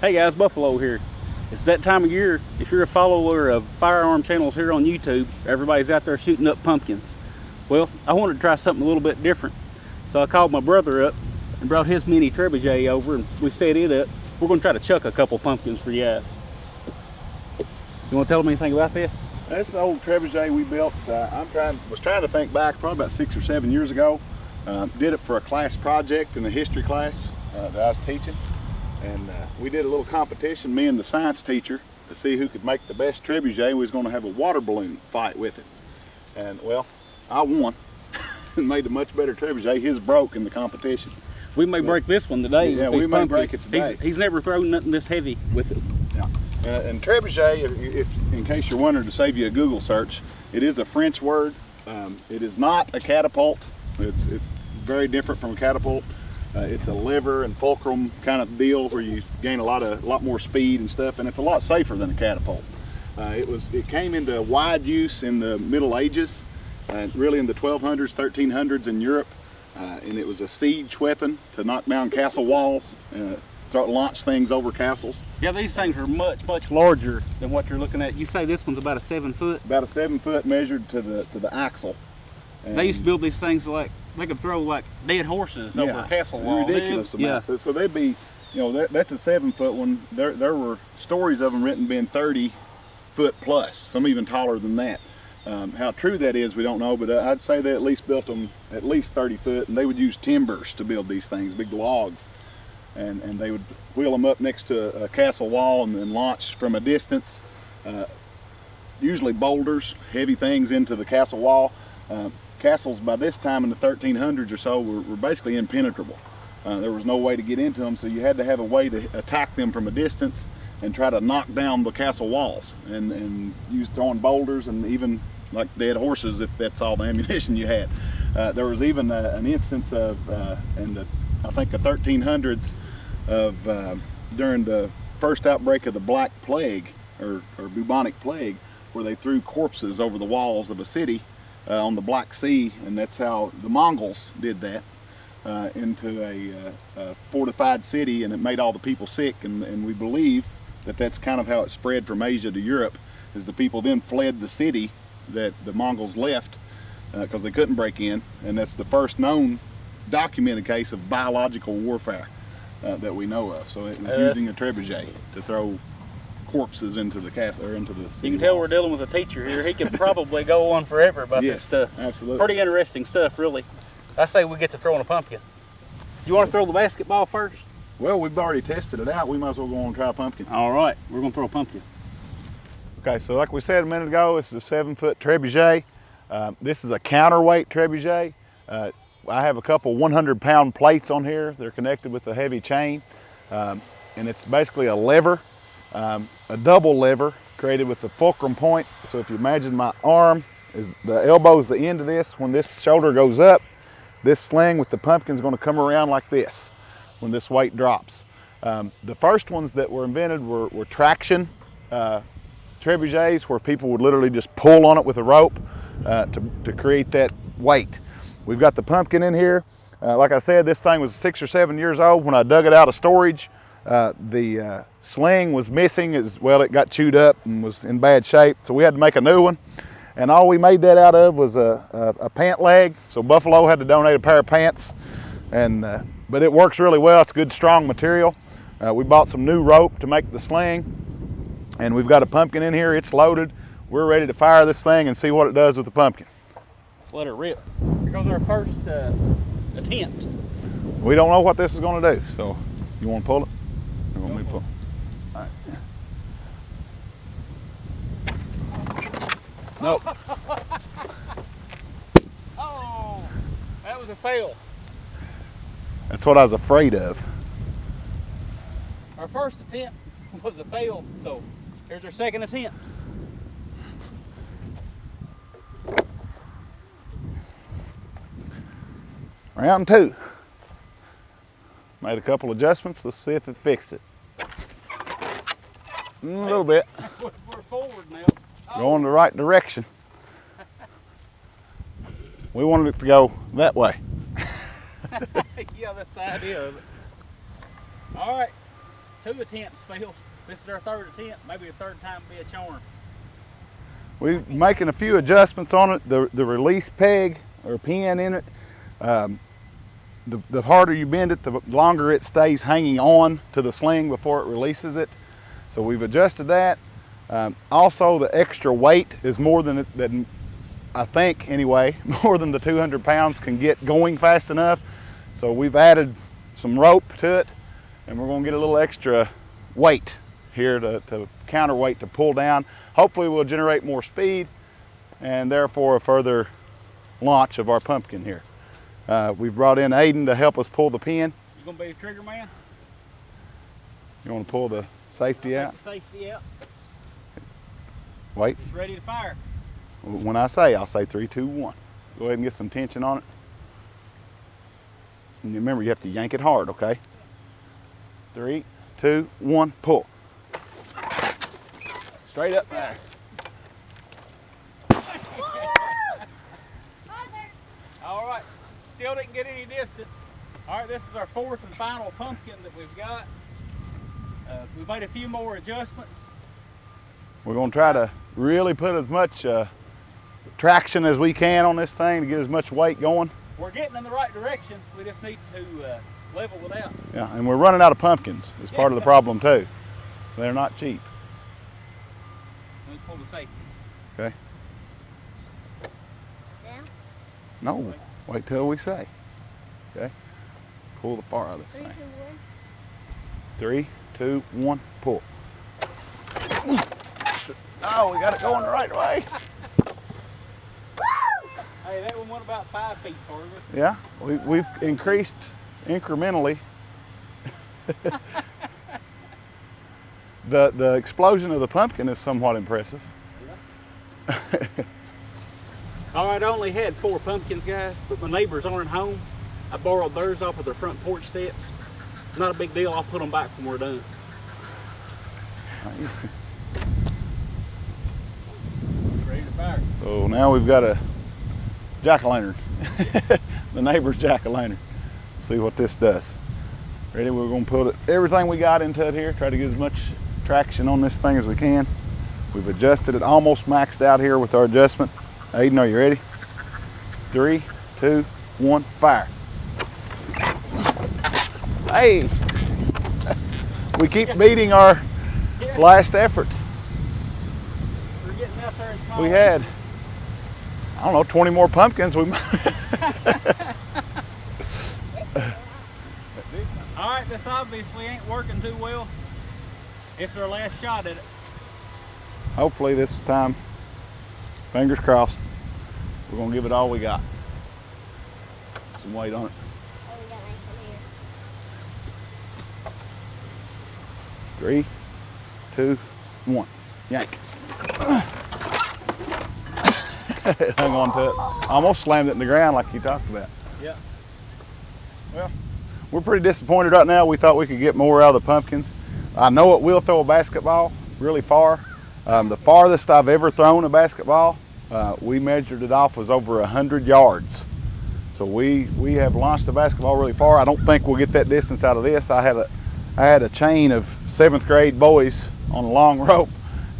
Hey guys, Buffalo here. It's that time of year. If you're a follower of firearm channels here on YouTube, everybody's out there shooting up pumpkins. Well, I wanted to try something a little bit different. So I called my brother up and brought his mini trebuchet over and we set it up. We're going to try to chuck a couple pumpkins for you guys. You want to tell them anything about this? This is an old trebuchet we built. Was trying to think back probably about 6 or 7 years ago. Did it for a class project in a history class that I was teaching. And we did a little competition, me and the science teacher, to see who could make the best trebuchet. We was going to have a water balloon fight with it. And well, I won and made a much better trebuchet. His broke in the competition. We may break this one today. Yeah, we may break it today. He's never thrown nothing this heavy with it. Yeah. And trebuchet, if in case you're wondering, to save you a Google search, it is a French word. It is not a catapult. It's very different from a catapult. It's a lever and fulcrum kind of deal where you gain a lot more speed and stuff, and it's a lot safer than a catapult. It came into wide use in the Middle Ages, really in the 1200s, 1300s in Europe, and it was a siege weapon to knock down castle walls, launch things over castles. Yeah, these things are much larger than what you're looking at. You say this one's about a 7 foot? About a 7 foot measured to the axle. And they used to build these things like they could throw like dead horses over a castle wall. Ridiculous amounts. Yeah. So they'd be, that's a 7 foot one. There were stories of them written being 30 foot plus, some even taller than that. How true that is, we don't know, but I'd say they at least built them at least 30 foot, and they would use timbers to build these things, big logs. And they would wheel them up next to a castle wall and then launch from a distance, usually boulders, heavy things into the castle wall. Castles by this time in the 1300s or so were basically impenetrable. There was no way to get into them, so you had to have a way to attack them from a distance and try to knock down the castle walls and use throwing boulders and even like dead horses if that's all the ammunition you had. There was even an instance of, I think the 1300s, of during the first outbreak of the Black Plague or bubonic plague, where they threw corpses over the walls of a city on the Black Sea, and that's how the Mongols did that into a fortified city, and it made all the people sick, and we believe that that's kind of how it spread from Asia to Europe, is the people then fled the city that the Mongols left because they couldn't break in, and that's the first known documented case of biological warfare that we know of. So it was using a trebuchet to throw corpses into the castle or into the city. You can tell we're dealing with a teacher here. He could probably go on forever about this stuff. Absolutely. Pretty interesting stuff, really. I say we get to throwing a pumpkin. You want to throw the basketball first? Well, we've already tested it out. We might as well go on and try a pumpkin. All right, we're going to throw a pumpkin. Okay, so like we said a minute ago, this is a 7 foot trebuchet. This is a counterweight trebuchet. I have a couple 100-pound plates on here. They're connected with a heavy chain. And it's basically a lever, a double lever created with the fulcrum point. So if you imagine my arm, is the elbow is the end of this. When this shoulder goes up, this sling with the pumpkin is going to come around like this when this weight drops. The first ones that were invented were traction trebuchets, where people would literally just pull on it with a rope to create that weight. We've got the pumpkin in here. Like I said, this thing was 6 or 7 years old when I dug it out of storage. The sling was missing as well. It got chewed up and was in bad shape, so we had to make a new one. And all we made that out of was a pant leg. So Buffalo had to donate a pair of pants, but it works really well. It's good, strong material. We bought some new rope to make the sling, and we've got a pumpkin in here. It's loaded. We're ready to fire this thing and see what it does with the pumpkin. Let's let it rip. Here goes our first attempt. We don't know what this is going to do, so you want to pull it? Or you want me to pull? All right. Nope. Oh, that was a fail. That's what I was afraid of. Our first attempt was a fail, so here's our second attempt. Round two. Made a couple adjustments. Let's see if it fixed it. A little bit. We're forward now. Going the right direction. We wanted it to go that way. Yeah, that's the idea of it. All right. 2 attempts failed. This is our 3rd attempt. Maybe the 3rd time will be a charm. We're making a few adjustments on it. The release peg or pin in it, the harder you bend it, the longer it stays hanging on to the sling before it releases it. So we've adjusted that. Also, the extra weight is more than I think anyway, more than the 200 pounds can get going fast enough. So we've added some rope to it, and we're going to get a little extra weight here to counterweight to pull down. Hopefully we'll generate more speed and therefore a further launch of our pumpkin here. We've brought in Aiden to help us pull the pin. You gonna be a trigger man? You want to pull the safety out? The safety out. Wait. It's ready to fire. When I say, I'll say 3, 2, 1. Go ahead and get some tension on it. And remember, you have to yank it hard, okay? 3, 2, 1, pull. Straight up there. All right, still didn't get any distance. All right, this is our 4th and final pumpkin that we've got. We've made a few more adjustments. We're going to try to really put as much traction as we can on this thing to get as much weight going. We're getting in the right direction. We just need to level it out. Yeah, and we're running out of pumpkins is part of the problem too. They're not cheap. Let's pull the safety. Okay. Down? No, wait till we say. Okay. Pull the far out of this 3, 2, thing. 1. 3, 2, 1, pull. Oh, we got it going the right way. Hey, that one went about 5 feet further. Yeah, we've increased incrementally. The explosion of the pumpkin is somewhat impressive. All right, I only had 4 pumpkins, guys, but my neighbors aren't home. I borrowed theirs off of their front porch steps. Not a big deal. I'll put them back when we're done. Ready to fire. So now we've got a jack-o'-lantern. The neighbor's jack-o'-lantern. See what this does. Ready? We're going to put everything we got into it here. Try to get as much traction on this thing as we can. We've adjusted it, almost maxed out here with our adjustment. Aiden, are you ready? 3, 2, 1, fire. Hey! We keep beating our last effort. We're getting out there in small. We had, I don't know, 20 more pumpkins. We All right, this obviously ain't working too well. It's our last shot at it. Hopefully this time, fingers crossed, we're gonna give it all we got. Some weight on it. Oh, we got nice in 3, here. 2, 1, yank. Hung on to it. Almost slammed it in the ground like you talked about. Yeah. Well, we're pretty disappointed right now. We thought we could get more out of the pumpkins. I know it will throw a basketball really far. The farthest I've ever thrown a basketball, we measured it off, was over 100 yards. So we have launched a basketball really far. I don't think we'll get that distance out of this. I had a chain of 7th grade boys on a long rope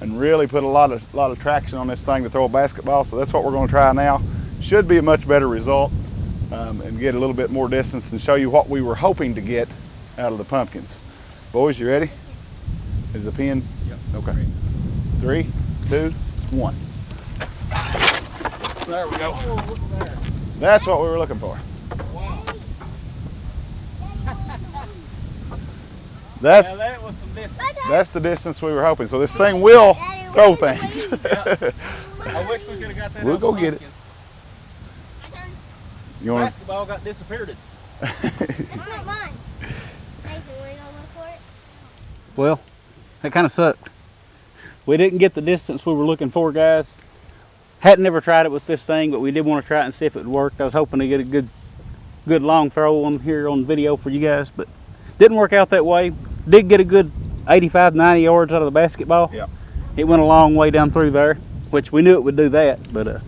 and really put a lot of traction on this thing to throw a basketball. So that's what we're going to try now. Should be a much better result, and get a little bit more distance and show you what we were hoping to get out of the pumpkins. Boys, you ready? Is the pin? Yep. Okay. 3, 2, 1. There we go. Oh, look at there. That's what we were looking for. Wow. That's Now that was some distance. that's the distance we were hoping. So this thing will throw things. I wish we could have got that. We'll out go the get it. pumpkin. You want Basketball got disappeared. It's not mine. Mason, want to go look for it? Well, that kind of sucked. We didn't get the distance we were looking for, guys. Hadn't never tried it with this thing, but we did want to try it and see if it worked. I was hoping to get a good long throw on here on video for you guys, but didn't work out that way. Did get a good 85, 90 yards out of the basketball. Yeah. It went a long way down through there, which we knew it would do that, but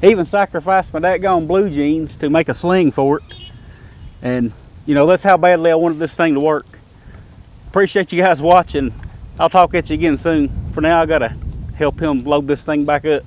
even sacrificed my daggone blue jeans to make a sling for it. And, you know, that's how badly I wanted this thing to work. appreciate you guys watching. I'll talk at you again soon. For now, I gotta help him load this thing back up.